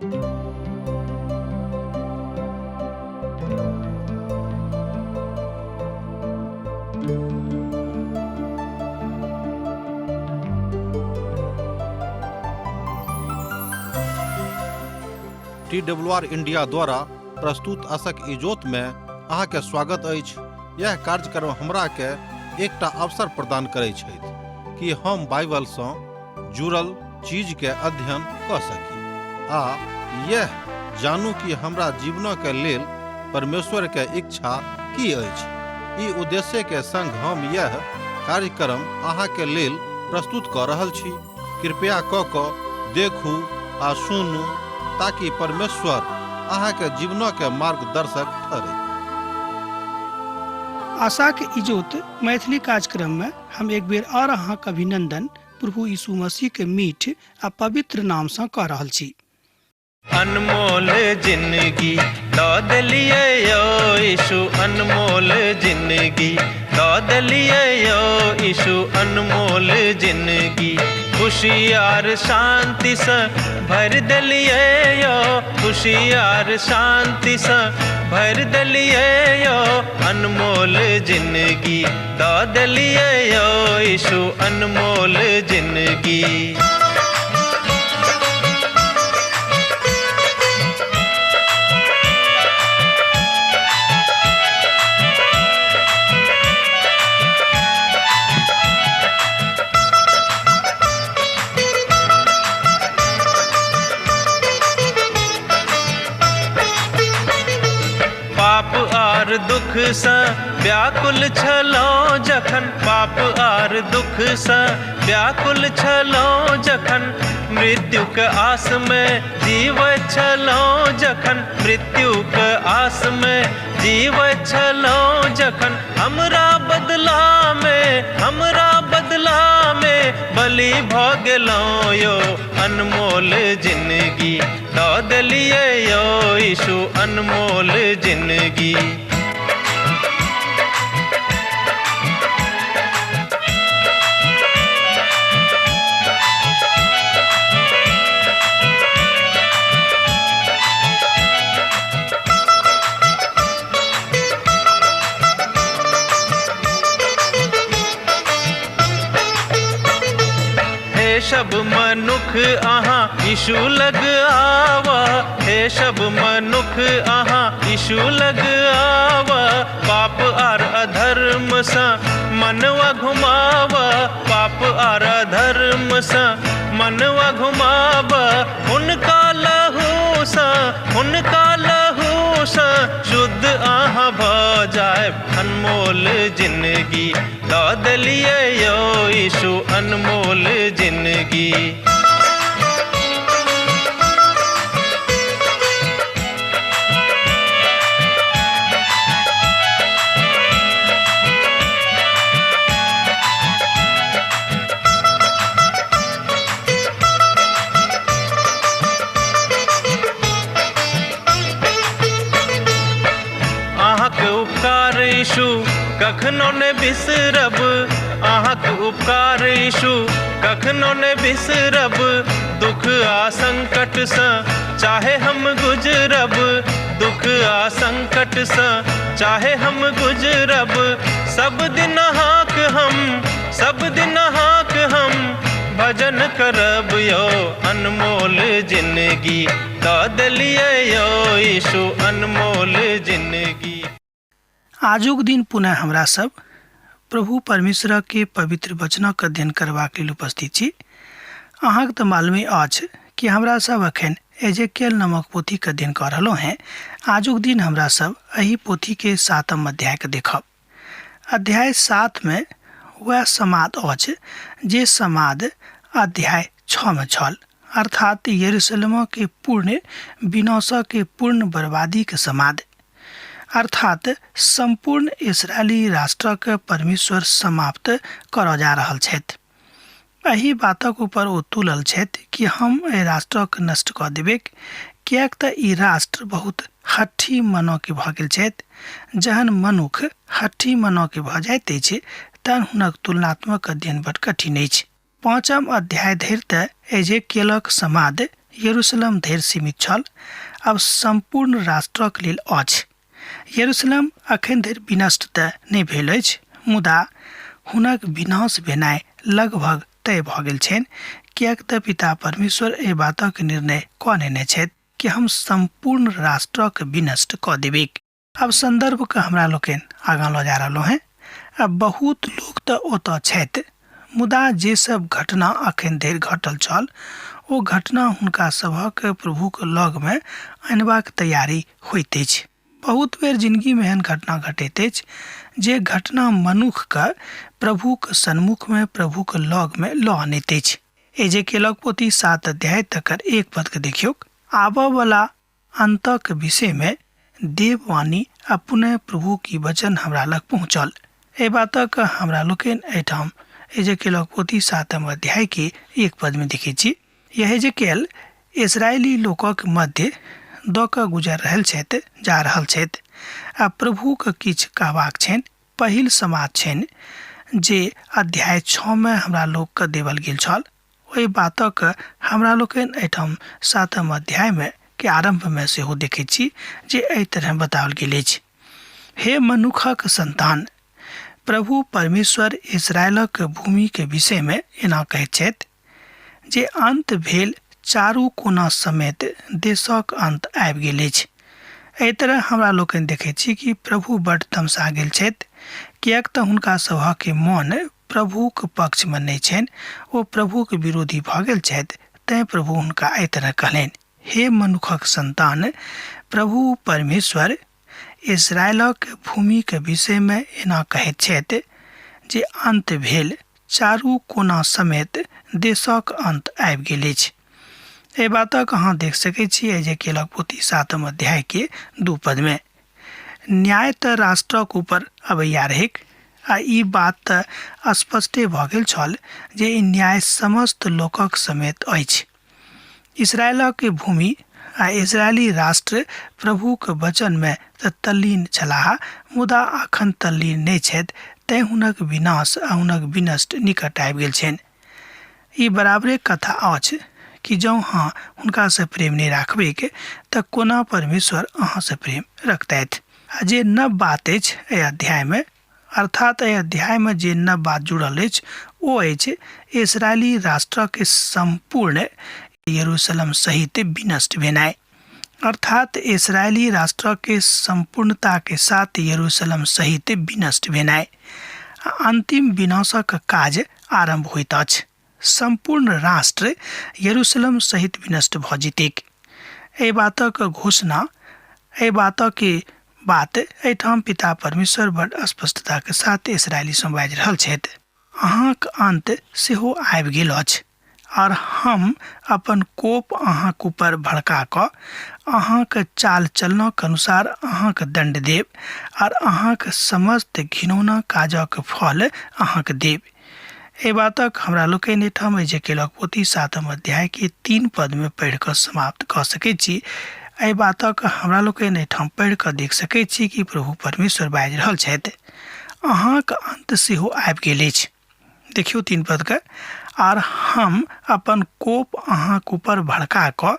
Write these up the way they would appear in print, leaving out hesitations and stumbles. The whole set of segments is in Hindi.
TWR इंडिया द्वारा प्रस्तुत आशक इजोत में अहाँ के स्वागत अछि। यह कार्यक्रम हमरा के एकटा अवसर प्रदान करैत छथि कि हम बाइबल सँ जुड़ल चीज के अध्ययन क सकी आ यह जानू कि हमरा जीवन के लेल परमेश्वर के इच्छा की अछि। ई उद्देश्य के संग हम यह कार्यक्रम अहाँ के लेल प्रस्तुत क रहल छी। कृपया क देखू आ सुनू ताकि परमेश्वर अहाँ के जीवन के मार्गदर्शक ठहरे। आशा के इजोत मैथिली कार्यक्रम में हम एक बेर और अहाँ के अभिनंदन प्रभु यीशु मसीह के मीठ आ पवित्र नाम से कह रहल छी। अनमोल जिंदगी दऽ देलियै यौ यीशु, अनमोल जिंदगी दऽ देलियै यौ यीशु, अनमोल जिंदगी खुशियार शांति से भर देलियै यौ, खुशियार शांति से भर देलियै यौ, अनमोल जिंदगी दऽ देलियै यौ यीशु, अनमोल जिंदगी। दुख सँ व्याकुल छलहुँ जखन, पाप आर दुख सँ व्याकुल छलहुँ जखन, मृत्युक आस में जीवैत छलहुँ जखन, मृत्युक आस में जीवैत छलहुँ जखन, हमरा बदला में बलि भऽ गेलहुँ यौ, अनमोल जिंदगी दऽ देलियै यौ यीशु, अनमोल जिंदगी। सब मनुख अहाँ यीशु लग आवा, हे सब मनुख अहाँ यीशु लग आवा, पाप आर अधर्म सँ मनवा घुमावा, पाप आर अधर्म सँ मनवा घुमावा, हुनका लहू सँ शुद्ध अहाँ भऽ जायब, अनमोल जिंदगी दऽ देलियै यौ यीशु, अनमोल जिंदगी। यीशु कखनो ने बिसरब, अहाँक उपकार यीशु कखनो ने बिसरब, दुख आ संकट सँ चाहे हम गुजरब, दुख आ संकट सँ चाहे हम गुजरब, सब दिन अहाँक हम भजन करब यौ, अनमोल जिंदगी दऽ देलियै यौ यीशु, अनमोल जिंदगी। आजुक दिन पुनः हमरा सब प्रभु परमेश्वर के पवित्र वचनक अध्ययन करबाक लेल उपस्थित छी। अहाँक तऽ मालूमे अछि कि हमरा सब अखन एजेकियल नामक पोथी के अध्ययन कर रहलहुँ हैं। आजुक दिन हमरा सब एही पोथी के 7म अध्याय के देखब। अध्याय 7 में वह समाद अछि जे समाद अध्याय 6 में छल, अर्थात यरूशलेम के पूर्ण विनाश के पूर्ण बर्बादी के समाद, अर्थात संपूर्ण इस्राएली राष्ट्रक परमेश्वर समाप्त करऽ जा रहल छथि। एही बातक ऊपर ओ तुलल छथि कि हम एहि राष्ट्रक नष्ट कऽ देबै, किएक तऽ ई राष्ट्र बहुत हठी मनऽ के भऽ गेल छथि। जहन मनुख हठी मनऽ के भऽ जाइत अछि तहन हुनक तुलनात्मक अध्ययन बड़ कठिन अछि। 5म अध्याय धरि तऽ एजेकियलक समाद यरूशलेम धरि सीमित छल, आब संपूर्ण राष्ट्रक लेल अछि। यरूशलेम अखन धरि विनष्ट तऽ नहि भेल अछि, मुदा हुनक विनाश भेनाइ लगभग तय भऽ गेल छनि, किएक तऽ पिता परमेश्वर एहि बातक निर्णय कऽ लेने छथि कि हम संपूर्ण राष्ट्रक विनष्ट कऽ देबै। अब संदर्भ के हमरा लोकनि आगाँ लऽ जा रहलहुँ हैं। अब बहुत लोग तऽ ओतऽ छथि, मुदा जे सब घटना अखन धरि घटल छल ओ घटना हुनका सभक प्रभुक लगमे अनबाक तैयारी होइत अछि। बहुत बेर जिंदगीमे एहन घटना घटैत अछि जे घटना मनुष्यके प्रभुक सन्मुखमे प्रभुक लगमे लऽ आनैत अछि। एजेकियलक पोथी 7 अध्याय तकर 1 पद के देखियौ। आबऽ वाला अंतक विषय में देववाणी आ पुनः प्रभु की वचन हमरा लग पहुँचल। एहि बातक हमरा लोकनि एहिठाम एजेकियलक पोथी 7 अध्याय के 1 पद में देखै छी। यह एजेकियल इस्राएली लोकक मध्य दऽ कऽ गुजर रहल छथि, जा रहल छथि आ प्रभुक किछु कहबाक छनि। पहिल समाद छनि जे अध्याय 6 में हमरा लोक के देवल गेल छल। ओहि बातक हमरा लोकनि एहिठाम 7 अध्याय में के आरंभ में सेहो देखै छी जे एहि तरह बताओल गेल अछि। हे मनुखक संतान, प्रभु परमेश्वर इस्राएलक भूमि के विषय में एना कहैत छथि जे अंत भेल, चारू कोना समेत देशक अंत आबि गेल अछि। एहि तरह हमरा लोकनि देखै छी कि प्रभु बड्ड तमसा गेल छथि, किएक तऽ हुनका सभक मन प्रभुक पक्ष में नहि छनि, ओ प्रभुक विरोधी भऽ गेल छथि। तैं प्रभु हुनका एहि तरह कहलनि, हे मनुखक संतान, प्रभु परमेश्वर इस्राएलक भूमि के विषय में एना कहैत छथि जे अंत भेल, चारू कोना समेत देशक अंत आबि गेल अछि। एहि बातक अहाँ देख सकै छी एजेकियलक पोथी 7 अध्याय के 2 पद में। न्याय तऽ राष्ट्रक ऊपर अबैया रहेक, आ ई बात तऽ स्पष्टे भऽ गेल छल जे ई न्याय समस्त लोकक समेत अछि। इस्राएलक भूमि आ इस्राएली राष्ट्र प्रभुक वचन में तऽ तल्लीन छलाह, मुदा अखन तल्लीन नहि छथि। तैं हुनक विनाश आ हुनक विनष्ट निकट आबि गेल छनि। ई बराबरे कथा अछि कि जँ अहाँ हुनका से प्रेम नहीं राखबैक तऽ कोना परमेश्वर अहाँ से प्रेम रखतैथ। आ जे नव बात अछि एहि अध्याय में, अर्थात एहि अध्याय में जे नव बात जुड़ल अछि ओ अछि इस्राएली राष्ट्रक संपूर्ण यरूशलेम सहित विनष्ट भेनाइ। अर्थात इस्राएली राष्ट्र के संपूर्णता के साथ यरूशलेम सहित विनष्ट भेनाइ। अंतिम विनाशक काज आरंभ होइत अछि। संपूर्ण राष्ट्र यरूशलेम सहित विनष्ट भऽ जेतैक। एहि बातक घोषणा, एहि बातक बात एहिठाम पिता परमेश्वर बड़ स्पष्टता के साथ इस्राएली सं बाजि रहल छथि। अहाँक अंत सेहो आबि गेल अछि, और हम अपन कोप अहाँक ऊपर भड़का कऽ अहाँक चाल चलनक अनुसार अहाँक दंड देब, और अहाँक समस्त घिनौना काजक फल अहाँक देब। एहि बातक हमरा लोकनि एहिठाम एजेकियलक पोथी 7 अध्याय के 3 पद में पढ़ि कऽ समाप्त कऽ सकैत छी। एहि बातक हमरा लोकनि एहिठाम पढ़ि कऽ देख सकैत छी कि प्रभु परमेश्वर बाजि रहल छथि, अहाँक अंत सेहो आबि गेल अछि। देखियौ 3 पद के, आर हम अपन कोप अहाँक ऊपर भड़का कऽ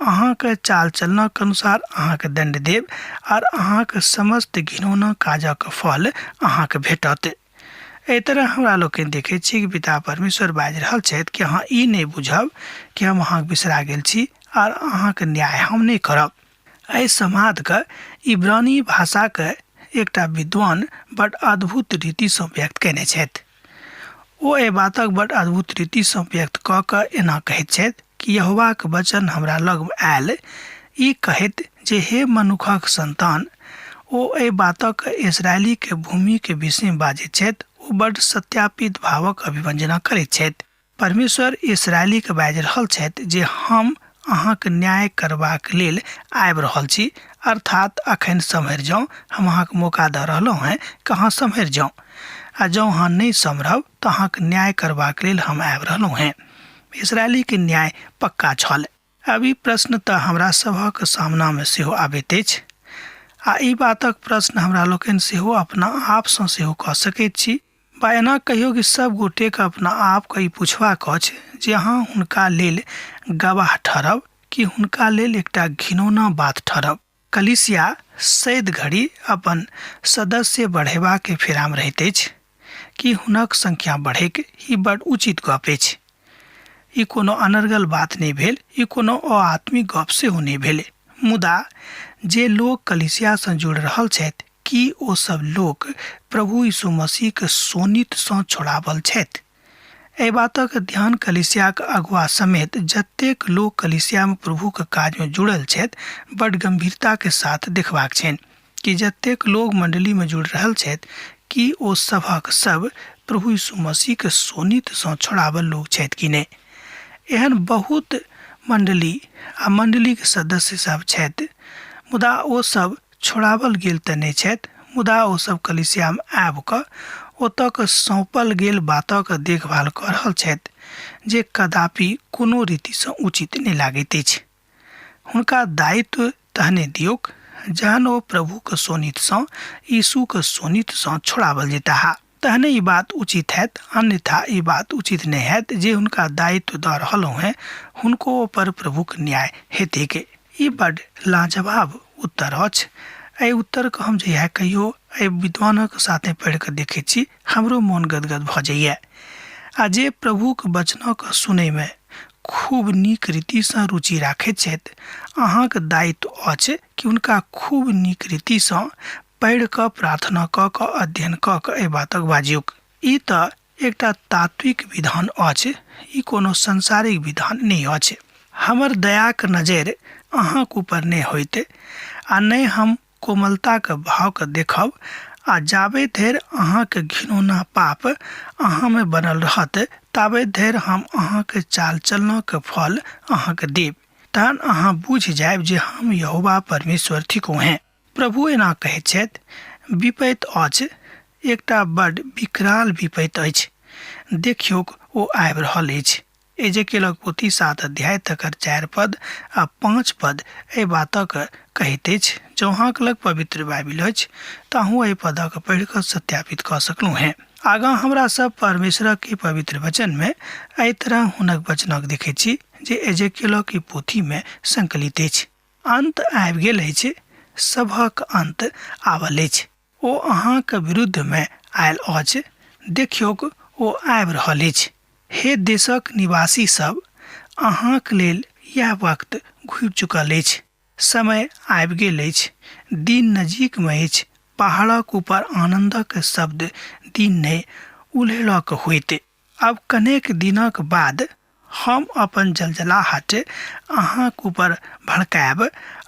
अहाँक चाल चलनक अनुसार अहाँक दंड देब, और अहाँक समस्त घिनौना काजक फल अहाँक भेटत। एहि तरह हमरा लोकनि देखै छी कि पिता परमेश्वर बाजि रहल छथि कि अहाँ ई नहि बुझब कि हम अहाँक बिसरा गेल छी और अहाँक न्याय हम नहीं करब। एहि समाद के इब्रानी भाषा के एकटा विद्वान बड़ अद्भुत रीति सँ व्यक्त केने छथि। ओ एहि बातक बड़ अद्भुत रीति सँ व्यक्त कऽ कऽ एना कहैत छथि कि यहोवाक वचन हमरा लग आयल, ई कहैत जे हे मनुखक संतान। ओ एहि बातक इस्राएली के भूमि के विषय में बाजैत छथि। ओ बड़ सत्यापित भावक अभिवंजना करैत छथि। परमेश्वर इस्राएली के बाजि रहल छथि जे हम अहाँक न्याय करबाक लेल आबि रहल छी, अर्थात अखन सम्हरि जाउ, हम अहाँक मौका दऽ रहलहुँ हैं कि अहाँ सम्हरि जाउ, आ जँ अहाँ नहीं सम्हरब तऽ अहाँक न्याय करबाक लेल हम आबि रहलहुँ हैं। इस्राएली के न्याय पक्का छल। अब ई प्रश्न तऽ हमरा सभक सामना में सेहो आबैत अछि, आ ई बातक प्रश्न हमरा लोकनि सेहो अपना आप सँ सेहो कऽ सकैत छी। बा एना कहियो कि सब गोटे के अपना आप के ई पुछबाक अछि जे अहाँ हुनका लेल गवाह ठहरब कि हुनका लेल एकटा घिनौना बात ठहरब। कलीसिया सैद घड़ी अपन सदस्य बढ़ेबा के फेराम रहैत अछि कि हुनक संख्या बढ़ैक ही बड़ उचित गप अछि। ई कोनो अनर्गल बात नहीं भेल, ई कोनो अआत्मिक गप सेहो नहीं भेल। मुदा जे लोग कलीसिया से जुड़ रहल छथि, कि ओ सब लोग प्रभु यीशु मसीह के सोनित सँ छोड़ाबल छथि। एहि बातक ध्यान कलीसिया के अगुआ समेत जतेक लोग कलीसिया में प्रभु के काज में जुड़ल छथि बड़ गंभीरता के साथ देखबाक छनि कि जतेक लोग मंडली में जुड़ रहल छथि कि ओ सभक सब प्रभु यीशु मसीह के सोनित सँ छोड़ाबल लोग छथि कि नहीं। एहन बहुत मंडली आ मंडली के सदस्य सब छथि, मुदा ओ सब छोड़ाबल गेल तऽ नहीं छथि, मुदा ओ सब कलीसिया में आबि कऽ ओतऽ सौंपल गेल बातक देखभाल कऽ रहल छथि, जे कदापि कोनो रीति सँ उचित नहीं लागैत अछि। हुनका दायित्व तहने दियौक जहन ओ प्रभु के सोनित सँ यीशु के सोनित सँ छोड़ाबल जेताह, तहने ई बात उचित हैत, अन्यथा ई बात उचित नहीं हैत जे हुनका दायित्व दऽ रहलहुँ हैं हुनको पर प्रभु के न्याय हेतै के। ई बड़ लाजवाब उत्तर अछि। एहि उत्तर के हम जहिया कहियो एहि विद्वानक साथे पढ़ि कऽ देखै छी, हमरो मोन गदगद भऽ जाइए। आ जे प्रभु के वचनक सुनै में खूब नीक रीति सँ रुचि राखैत छथि, अहाँक दायित्व अछि कि हुनका खूब नीक रीति सँ पढ़ि कऽ प्रार्थना कऽ कऽ अध्ययन कऽ कऽ एहि बातक बाजियौक। ई तऽ एकटा तात्विक विधान अछि, ई कोनो संसारिक विधान नहीं अछि। हमर दयाक नजर अहाँक ऊपर नहीं होइत आ नहीं हम कोमलता के भाव के देखब, आ जाबे धरि अहाँके घिनौना पाप अहाँ में बनल रहत ताबे धरि हम अहाँके चाल चलना के फल अहाँके देब। तहन अहाँ बुझ जायब जे हम यहोवा परमेश्वर थिको हैं। प्रभु एना कहैत छथि, विपैत अछि, एकटा बड़ विकराल विपैत अछि, देखियौक ओ आबि रहल अछि। एजेकियलक पोथी 7 अध्याय तकर 4 पद आ 5 पद एहि बातक कहैत अछि। जँ अहाँक लग पवित्र बाइबिल अछि तऽ अहूँ एहि पदक पढ़ि कऽ सत्यापित कऽ सकलहुँ हैं। आगाँ हमरा सब परमेश्वरक के पवित्र वचन में एहि तरह हुनक वचनक देखैत छी जे एजेकियलक की पोथी में संकलित अछि। अंत आबि गेल अछि, सभक अंत आवल अछि, ओ अहाँक विरुद्ध में आयल अछि, देखियौक ओ आबि रहल अछि। हे देशक निवासी सब, अहाँक लेल यह वक्त घुबि चुकल अछि, समय आबि गेल अछि, दिन नजीक में अछि। पहाड़क ऊपर आनंदक शब्द दिन नहि उल्हेलक होइत। अब कनेक दिनक बाद हम अपन जलजलाहट अहाँक ऊपर भड़कायब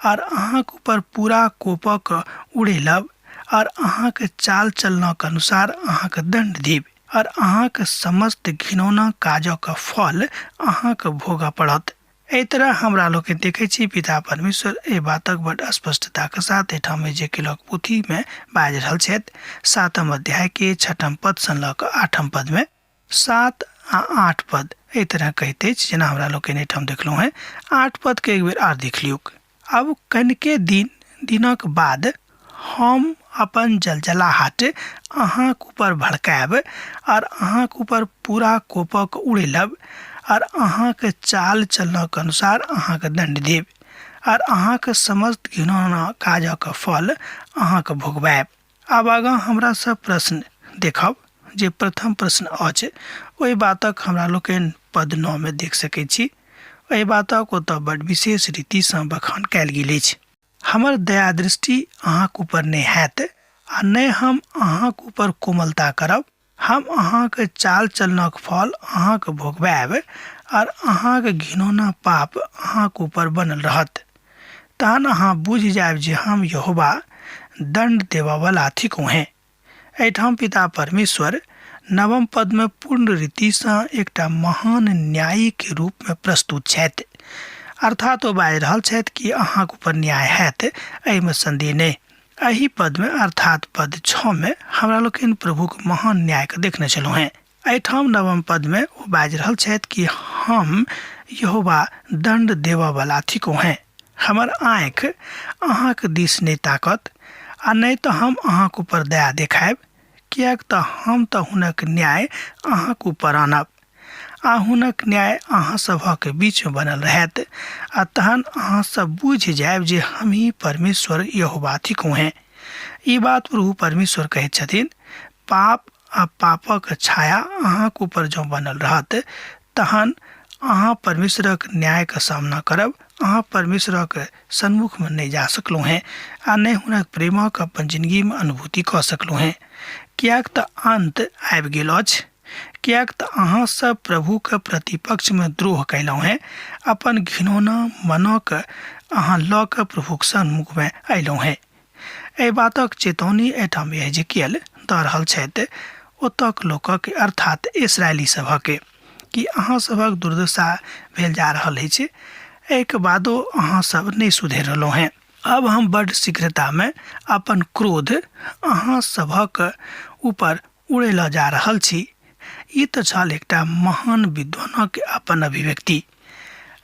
और अहाँक ऊपर पूरा कोपक उड़ेलब और अहाँके चाल चलनक अनुसार अहाँके दंड देब और अहाँके समस्त घिनौना काजक फल अहाँके भोगऽ पड़त। एहि तरह हमरा लोग देखे छी पिता परमेश्वर ए बातक बड़ स्पष्टता के साथ एठाम एजेकियलक पोथी में बाजि रहल छथि। 7 अध्याय के 6 पद सँ लऽ कऽ 8 पद में 7 आ 8 पद एहि तरह कहैत अछि, जेना हमरा लोग एठाम देखलहुँ हैं। 8 पद के एक बेर आर देख लियौक। अब कनिके दिनक बाद हम अपन जलजलाहट अहाँक ऊपर भड़कायब और अहाँक ऊपर पूरा कोपक उड़ेलब और अहाँके चाल चलनक अनुसार अहाँके दंड देब और अहाँके समस्त घिनौना काजक फल अहाँके भोगबायब। आब आगाँ हमरा सब प्रश्न देखब, जे प्रथम प्रश्न अछि ओहि बातक हमरा लोकनि पद 9 में देख सकैत छी। एहि बातक ओतऽ बड़ विशेष रीति सँ बखान कयल गेल अछि। हमर दया दृष्टि अहाँक ऊपर नहि हैत आ नहि हम अहाँक ऊपर कोमलता करब। हम अहाँके चाल चलनक फल अहाँके भोगबायब और अहाँके घिनौना पाप अहाँक ऊपर बनल रहत। तहन अहाँ बुझ जायब जे हम यहोवा दंड देबऽवला थिको हैं। एहिठाम पिता परमेश्वर 9 पद में पूर्ण रीति सँ एकटा महान न्यायी के रूप में प्रस्तुत छथि। अर्थात ओ बाजि रहल छथि कि अहाँक ऊपर न्याय हैत, एहिमे संदेह नहि। एही पद में अर्थात पद 6 में हमरा लोकनि प्रभु के महान न्याय के देखने छलहुँ हैं। एहिठाम 9 पद में ओ बाजि रहल छथि कि हम यहोवा दंड देबऽवला थिको हैं। हमर आँखि अहाँके दिस नहि ताकत आ नहि तऽ हम अहाँक ऊपर दया देखायब, किएक तऽ हम तऽ हुनक न्याय अहाँक ऊपर आनब आ हुनक न्याय अहाँ सभक बीच में बनल रहत, आ तहन अहाँ सब बुझ जायब जे हम ही परमेश्वर यहोवा थिकू हैं। ई बात प्रभु परमेश्वर कहैत छथिन, पाप आ पापक छाया अहाँक ऊपर जो बनल रहत, तहन अहाँ परमेश्वरक न्याय का सामना करब। अहाँ परमेश्वरक सन्मुख में नहीं जा सकलू हैं आ नहीं हुनक प्रेमक अपन जिंदगी में अनुभूति कऽ सकलू हैं। कियाक तऽ अंत आबि गेल अछि, कियाक तऽ अहाँ सब प्रभु के प्रतिपक्ष में द्रोह कयलहुँ हैं। अपन घिनौना मनक अहाँ लऽ कऽ प्रभुक सन्मुख में अयलहुँ हैं। एहि बातक चेतौनी एहिठाम एजेकियल दऽ रहल छथि ओतक लोकक अर्थात इस्राएली सभक कि अहाँ सभक दुर्दशा भेल जा रहल अछि, एक बादो अहाँ सब नहीं सुधरि रहलहुँ हैं। अब हम बड़ शीघ्रता में अपन क्रोध अहाँ सभक ऊपर उड़े ल जा रहल छी। ई तऽ छल एकटा महान विद्वानक अपन अभिव्यक्ति।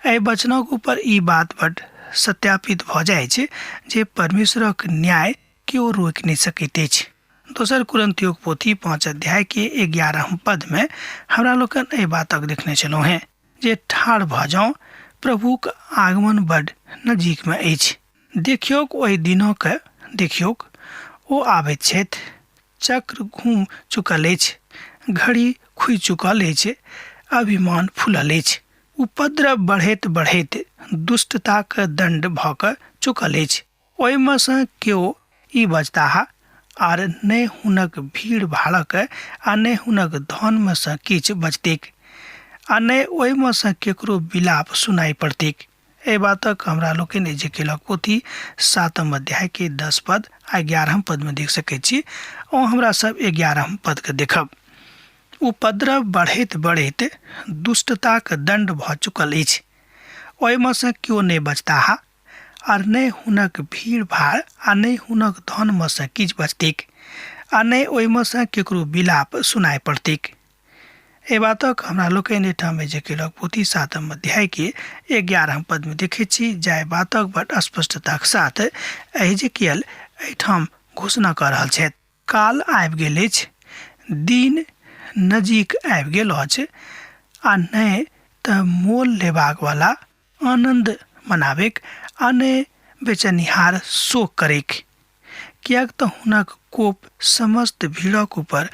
एहि वचनक ऊपर ई बात बड़ सत्यापित भऽ जाइ छै जे परमेश्वरक न्याय केओ रोकि नहीं सकैत अछि। दोसर कुरिन्थियोक पोथी 5 अध्याय के 11 पद में हमरा लोकन एहि बातक देखने छलहुँ हैं जे ठाढ़ भऽ जाउ, प्रभुक आगमन बड़ नजीक में अछि। देखियोक ओहि दिनक, देखियोक ओ आबैत छथि, चक्र घूम चुकल अछि, घड़ी खुजि चुकल अछि, अभिमान फूलल अछि, उपद्रव बढ़ैत बढ़ैत दुष्टताक दंड भऽ कऽ चुकल अछि। ओहिमे सँ केओ ई बजताह आर नहि हुनक भीड़ भाड़क आ नहि हुनक धन में सँ किछु बचतैक, आ नहि ओहिमे सँ केकरो विलाप सुनाई पड़तैक। एहि बातक हमरा लोकनि एजेकियलक पोथी 7 अध्याय के 10 पद आ 11 पद में देख सकैत छी। और हमरा सब 11 पद के देखब। उपद्रव बढ़ैत बढ़ैत दुष्टताक दंड भऽ चुकल अछि, ओहिमे सँ केओ नहि बचताह, आर नहि हुनक भीड़ भाड़ आ नहि हुनक धन में सँ किछु बचतैक, आ नहि ओहिमे सँ केकरो विलाप सुनाई पड़तैक। एहि बातक हमरा लोकनि एहिठाम एजेकियलक पोथी 7 अध्याय के 11 पद में देखै छी। जाहि बातक बड़ स्पष्टताक साथ एजेकियल एहिठाम घोषणा कऽ रहल छथि, काल आबि गेल अछि, दिन नजीक आबि गेल अछि, आ नहि तऽ मोल लेबाक वाला आनंद मनाबेक आ नहि बेचनिहार शोक करेक, कियाक तऽ हुनक कोप समस्त भीड़क ऊपर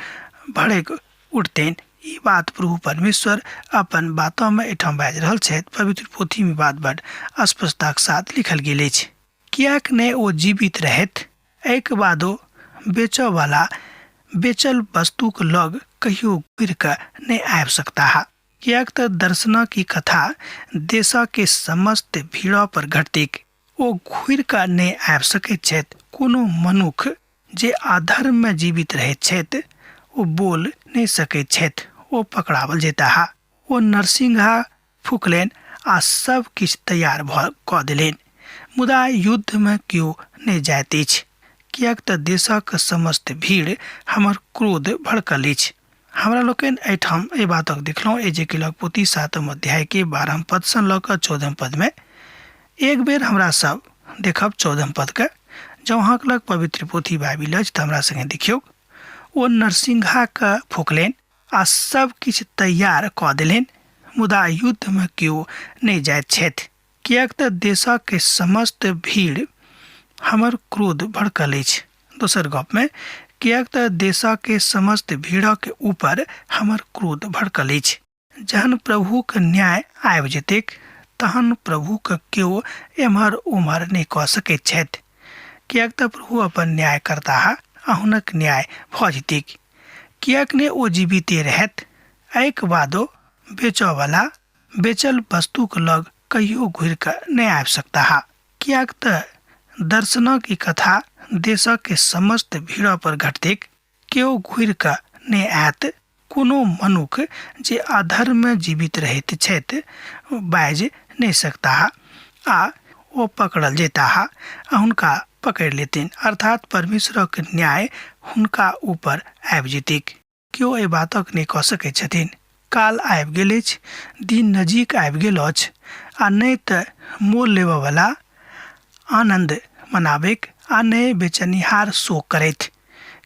भड़क उठतैन। ई बात प्रभु परमेश्वर अपन बातों में एठाम बाजि रहल छथि। पवित्र पोथी में बात बड़ स्पष्टताक साथ लिखल गेल अछि, कियाक नहि ओ जीवित रहैत, एहिके बादो बेचऽ वाला बेचल वस्तुक लग कहियो घुरि कऽ नहि आबि सकताह। कियाक तऽ दर्शना की कथा देशा के समस्त भीड़ा पर घटतैक, ओ घुरि कऽ नहि आबि सकैत छथि। कोनो मनुख जे अधर्म में जीवित रहैत छथि ओ बोल नहीं सकैत छथि, ओ पकड़ावल जेताह। ओ नरसिंहा फूकलेन आ सब किछु तैयार भऽ कऽ देलनि, मुदा युद्ध में केओ नहीं जाइत अछि, कियाक तऽ देशक समस्त भीड़ हमर क्रोध भड़कल अछि। हमरा लोकनि एहिठाम एहि बातक देखलहुँ एजेकियलक पोथी 7 अध्याय के 12 पद सँ लऽ कऽ 14 पद में। एक बेर हमरा सब देखब 14 पद के। जँ अहाँक लग पवित्र पोथी बाइबिल अछि तऽ हमरा संगे देखियौ। ओ नरसिंहा के फूकलनि आ सब किछु तैयार कऽ देलनि, मुदा युद्ध में केओ नहीं जाइत छथि, कियाक तऽ देशक के समस्त भीड़ हमर क्रोध भड़कल अछि। दोसर गप में, कियाक तऽ देशक के समस्त भीड़ के ऊपर हमर क्रोध भड़कल अछि। जहन प्रभु के न्याय आबि जेतैक तहन प्रभु के केओ एम्हर उम्हर नहीं कऽ सकैत छथि, कियाक तऽ प्रभु अपन न्याय करताह आ हुनक न्याय भऽ जेतैक। कियाक ने ओ जीविते रहत, एहिके बादो बेचऽ वाला बेचल वस्तु के लग कहियो घुरि कऽ नहीं आबि सकताह। कियाक तऽ दर्शना की कथा देशक के समस्त भीड़ पर घटतैक, केओ घुरि कऽ नहीं आयत। कोनो मनुख जे अधर्म में जीवित रहैत छथि बाजि नहीं सकताह, आ ओ पकड़ल जेताह आ हुनका पकड़ि लेथिन, अर्थात परमेश्वरक न्याय हुनका ऊपर आबि जेतैक। केओ एहि बातक नहीं कऽ सकैत छथिन, काल आबि गेल अछि, दिन नजीक आबि गेल अछि, आ नहीं तऽ मोल लेबऽ वाला आनंद मनाबेक आ नहीं बेचनिहार शोक करैत,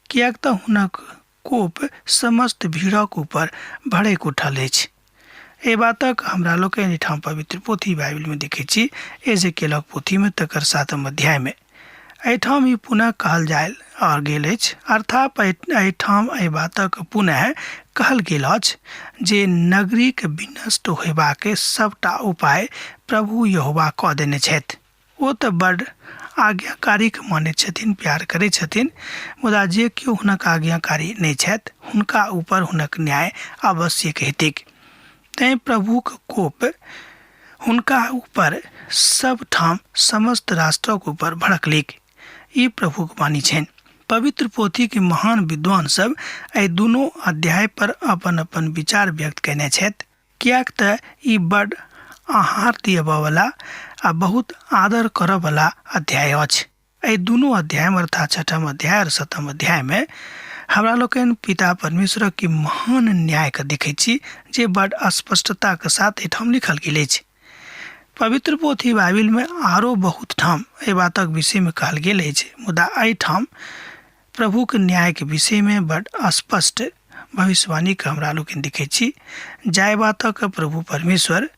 कियाक तऽ हुनक कोप समस्त भीड़क ऊपर भड़कि उठल अछि। ए बातक हमरा लोग एठाम पवित्र पोथी बाइबल में देखे छी एजेकियलक पोथी में तकर 7 अध्याय में एठाम ही पुनः कहल जायल और गेल अछि, अर्थात एठाम एहि बातक पुनः कहल गेल अछि जे नगरी के विनष्ट होयबाक सबटा उपाय प्रभु यहोवा कऽ देने छथि। ओ तऽ बड़ आज्ञाकारी के माने छथिन, प्यार करे छथिन, मुदा जे केओ हुनक आज्ञाकारी नहीं छथि हुनका ऊपर हुनक न्याय आवश्यक हेतैक। तैं प्रभुक कोप हुनका ऊपर सब ठाम समस्त राष्ट्रक ऊपर भड़कलिक। ई प्रभुक वाणी छनि। पवित्र पोथी के महान विद्वान सब एहि दुनू अध्याय पर अपन अपन विचार व्यक्त केने छथि, कियाक तऽ ई बड़ आहार दियबा वाला आ बहुत आदर करब वाला अध्याय अछि। एहि दुनू अध्याय में अर्थात 6 अध्याय और 7 अध्याय में हमरा लोकन पिता परमेश्वर के महान न्याय के देखे छी जे बड़ स्पष्टता के साथ एठाम लिखल गेल अछि। पवित्र पोथी बाइबल में आरो बहुत ठाम एहि बातक विषय में कहल गेल अछि, मुदा एठाम प्रभु के न्याय के विषय में बड़ स्पष्ट भविष्यवाणी के हमरा लोकन देखे छी। जाय बातक प्रभु परमेश्वर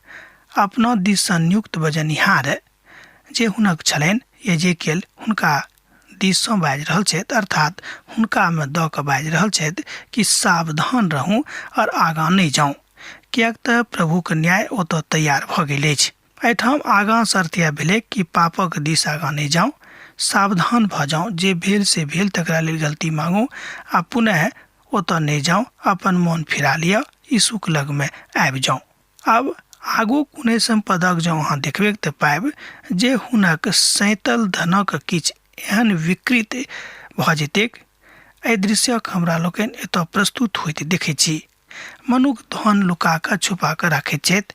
अपना दिस सँ नियुक्त बजनिहार जे हुनक छलनि एजेकियल हुनका दिस सँ बाजि रहल छथि, अर्थात हुनका में दऽ कऽ बाजि रहल छथि कि सावधान रहूं और आगाँ नहीं जाऊं, कियाक तऽ प्रभु के न्याय ओतऽ तैयार भऽ गेल अछि। एठाम आगाँ शर्त यह भेलै कि पापक दिस आगाँ नहीं जाऊं, सावधान भऽ जाऊं, जे भेल से भेल तकरा लेल गलती मांगू आ पुनः ओतऽ नहीं जाऊं, अपन मन फिरा लिअ, यीशुक लग में आबि जाऊं। अब आगू 19 पदक जँ अहाँ देखबै तऽ पाएब जे हुनक सैतल धनक किछ एहन विकृत भऽ जेतैक। एहि दृश्यक हमरा लोकनि एतऽ प्रस्तुत होइत देखै छी। मनुख धन लुका कऽ छुपा कऽ राखैत छथि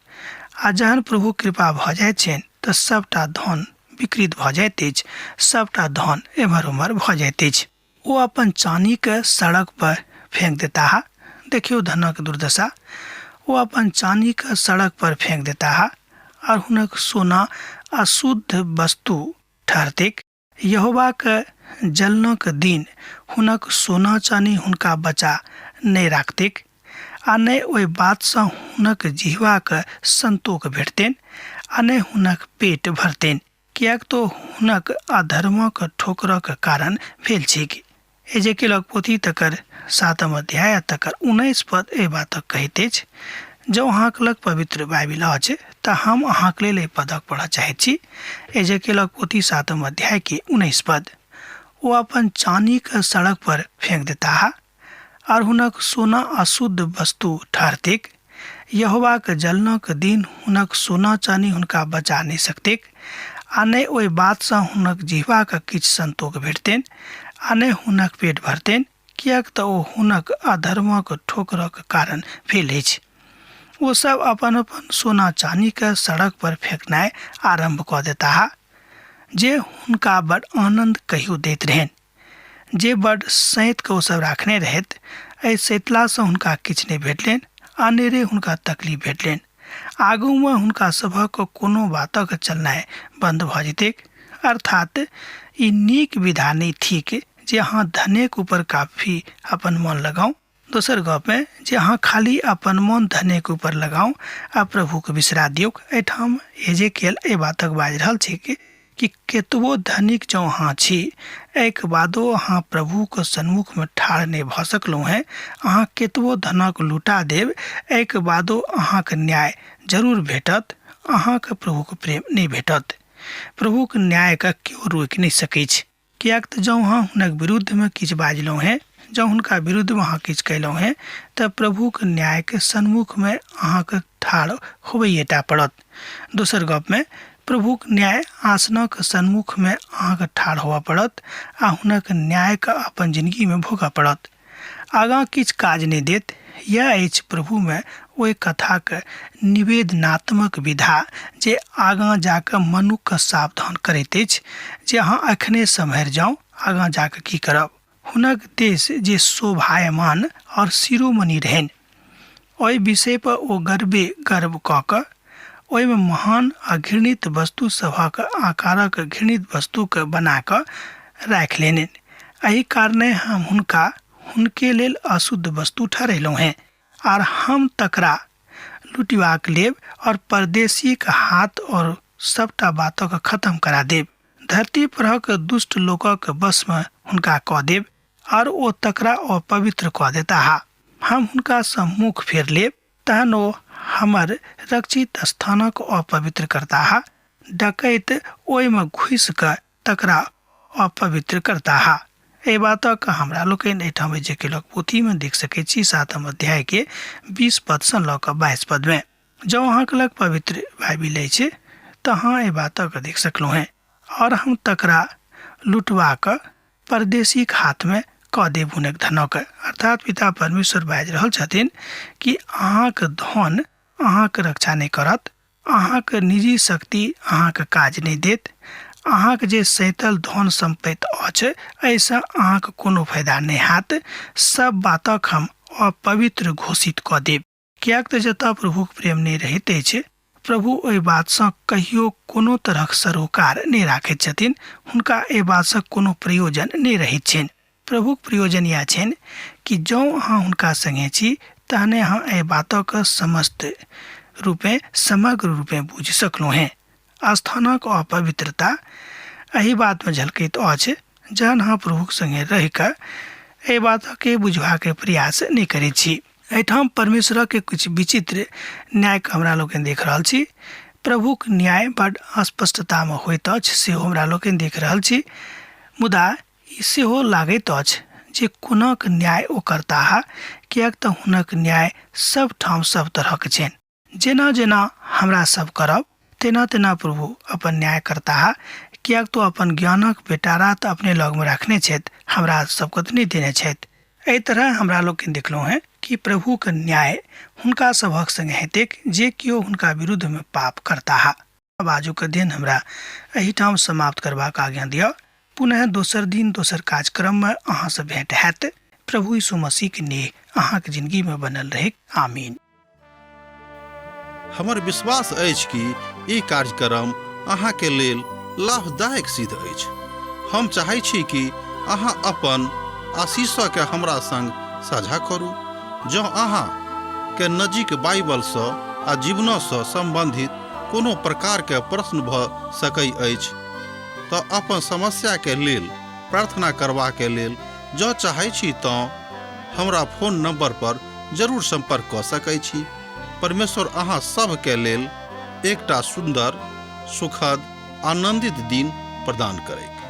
आ जहन प्रभु कृपा भऽ जाइत छनि तऽ सबटा धन विकृत भऽ जाइत अछि, सबटा धन एम्हर उम्हर भऽ जाइत अछि। ओ अपन चानी के सड़क पर फेंक देता। देखियौ धनक दुर्दशा। वो अपन चानी का सड़क पर फेंक देता है और हुनक सोना अशुद्ध वस्तु ठहरतिक। यहोवा के जलनक दिन हुनक सोना चानी हुनका बचा नहीं राखतिक आ नहीं ओहि बात सँ हुनक जिह्वा के संतोष भेटतनि आ नहीं हुनक पेट भरतनि, कियाक तो हुनक अधर्मक ठोकरक कारण भेल छैक। एजेकियलक पोथी तकर 7 अध्याय तकर 19 पद एहि बातक कहैत अछि। जँ अहाँक लग पवित्र बाइबल अछि तऽ हम अहाँक लेल एहि पदक पढ़ऽ चाहैत छी। एजेकियलक पोथी 7 अध्याय के 19 पद। वो अपन चानी के सड़क पर फेंक देता है और हुनक सोना अशुद्ध वस्तु ठहरतिक। यहोवा के जलनक दिन हुनक सोना चानी हुनका बचा नहीं सकतिक आ नहीं ओहि बात सँ हुनक जिह्वा के किछ संतोष भेटतनि आ नहीं हुनक पेट भरतनि, कियाक तऽ ओ हुनक अधर्मक ठोकरक कारण भेल अछि। वो सब अपन अपन सोना चानी के सड़क पर फेंकनाइ आरंभ कऽ देता है, जे हुनका बड़ आनंद कहियो दैत रहनि। जे बड़ सैत के ओ सब राखने रहैत, एहि सैतला सँ हुनका किछ नहीं भेटलनि, अनेरे हुनका तकलीफ भेटलनि। आगू में हुनका सभक कोनो बातक चलनाइ बंद भऽ जेतैक। अर्थात ई नीक विधा नहीं थिक जे अहाँ धनेक ऊपर काफी अपन मन लगाऊ। दोसर गप में जे अहाँ खाली अपन मन धनेक ऊपर लगाऊ आ प्रभु के बिसरा दियौक। एठाम एजेकियल एहि बातक बाजि रहल छै कि केतबो धनिक जँ अहाँ छी, एहिके बादो अहाँ प्रभु के सन्मुख में ठाढ़ नहीं भऽ सकलहुँ हैं, अहाँ केतबो धनक लुटा देब, एहिके बादो अहाँके न्याय जरूर भेटत, अहाँके प्रभु के प्रेम नहीं भेटत। प्रभु के न्याय के केओ रोकि नहीं सकै छै, कियाक तऽ जँ अहाँ हुनक विरुद्ध में किछु बाजलहुँ हैं, जँ हुनका विरुद्ध में अहाँ किछु कयलहुँ हैं तऽ प्रभु के न्याय के सन्मुख में अहाँके ठाढ़ होबैएटा पड़त। दोसर गप में प्रभु के न्याय आसनक सन्मुख में अहाँके ठाढ़ होबऽ पड़त आ हुनक न्याय के अपन जिंदगी में भोगऽ पड़त। आगाँ किछु काज नहीं देत। यह अछि प्रभु में ओहि कथा के निवेदनात्मक विधा जे आगाँ जाके मनुख के सावधान करैत अछि जे अहाँ अखने सम्हरि जाऊ, आगाँ जाके की करब। हुनक देश जे शोभायमान और शिरोमणि रहनि, ओहि विषय पर ओ गर्व कऽ कऽ ओहि में महान अघृणित वस्तु सभक आकारक घृणित वस्तु के बना कऽ राखि लेलनि। एहि कारणे हम हुनके लेल अशुद्ध वस्तु ठहरेलहुँ हैं और हम तकरा लुटिवाक लेब और परदेशी के हाथ और सबटा बातों के खत्म करा देब। धरती पर के दुष्ट लोगों के बस में हुनका कह देब और वो तकरा और पवित्र कह देता हा। हम हुनका से मुख फेर लेब, तहन वो हमर रक्षित स्थानक अपवित्र करता हा। डकैत ओहि में घुस के तकरा अपवित्र करता हा। ए बात हमरा लोग एठाम जे लोग पोथी में देख सके छी 7 अध्याय के 20 पद से लऽ कऽ 22 पद में। जब अहाँ के लग पवित्र बाइबिल है तो हाँ ए बात के देख सकलू हैं। और हम तकरा लुटवा के परदेशी के हाथ में कह देब हुनक धनक। अर्थात पिता परमेश्वर बाजि रहल छथिन कि अहाँ के धन अहाँ के रक्षा नहीं करत, अहाँ के निजी शक्ति अहाँ के काज नहीं देत, अहाँ के जे सैतल धन संपत्ति अछि ऐसा अहाँ के कोनो फायदा नहीं हाथ। सब बातक हम अपवित्र घोषित कऽ देब। कियाक तऽ जतऽ प्रभुक प्रेम नहीं रहैत अछि, प्रभु ओहि बात से कहियो कोनो तरहक सरोकार नहीं राखैत छथिन। हुनका एहि बात से कोनो प्रयोजन नहीं रहैत छनि। प्रभुक प्रयोजन यह छनि कि जँ अहाँ हुनका संगे छी तहने अहाँ एहि बातक समस्त रूपे समग्र रूपे बुझि सकलू हैं। स्थानक अपवित्रता एहि बात में झलकैत अछि जहन अहाँ प्रभुक संगे रहि कऽ एहि बात के बुझबा के प्रयास नहीं करैत छी। एहिठाम परमेश्वर के कुछ विचित्र न्याय हमरा लोग देख रहल छी। प्रभुक न्याय बड़ स्पष्टता में होइत अछि सेहो हमरा लोग देख रहल छी। मुदा ई सेहो लागैत अछि जे कोनक न्याय ओ करता हा, कियाक तऽ हुनक न्याय सब ठाम सब तरह के छनि। जेना जेना हमरा सब करब तेना तेना प्रभु अपन न्याय करता हा, कियाक तो अपन ज्ञानक बेटारा तऽ अपने लग में रखने छथि, हमरा सबके तऽ नहीं देने छथि। एहि तरह हमरा लोग देखलू हैं कि प्रभु के न्याय हुनका सबक संगे हेतैक जे कियो हुनका विरुद्ध में पाप करता हा। अब आजू के दिन हमरा एहिठाम समाप्त करबाक आज्ञा दिअ। पुनः दोसर दिन दोसर कार्यक्रम में अहाँ से भेंट हैत। प्रभु यीशु मसीह के नेह अहाँ के जिंदगी में बनल रहे। आमीन। हमर विश्वास अछि कि ई कार्यक्रम अहाँ के लेल लाभदायक सिद्ध अछि। हम चाहै छी कि अहाँ अपन आशीषों के हमरा संग साझा करू। जँ अहाँ के नजीक बाइबल से आ जीवन से संबंधित कोनो प्रकार के प्रश्न भऽ सकै अछि तो अपन समस्या के लेल प्रार्थना करबा के लेल जँ चाहै छी तो हमरा फोन नंबर पर जरूर संपर्क कऽ सकै छी। परमेश्वर अहाँ सब के लेल एकटा सुंदर, सुखद, आनंदित दिन प्रदान करैक।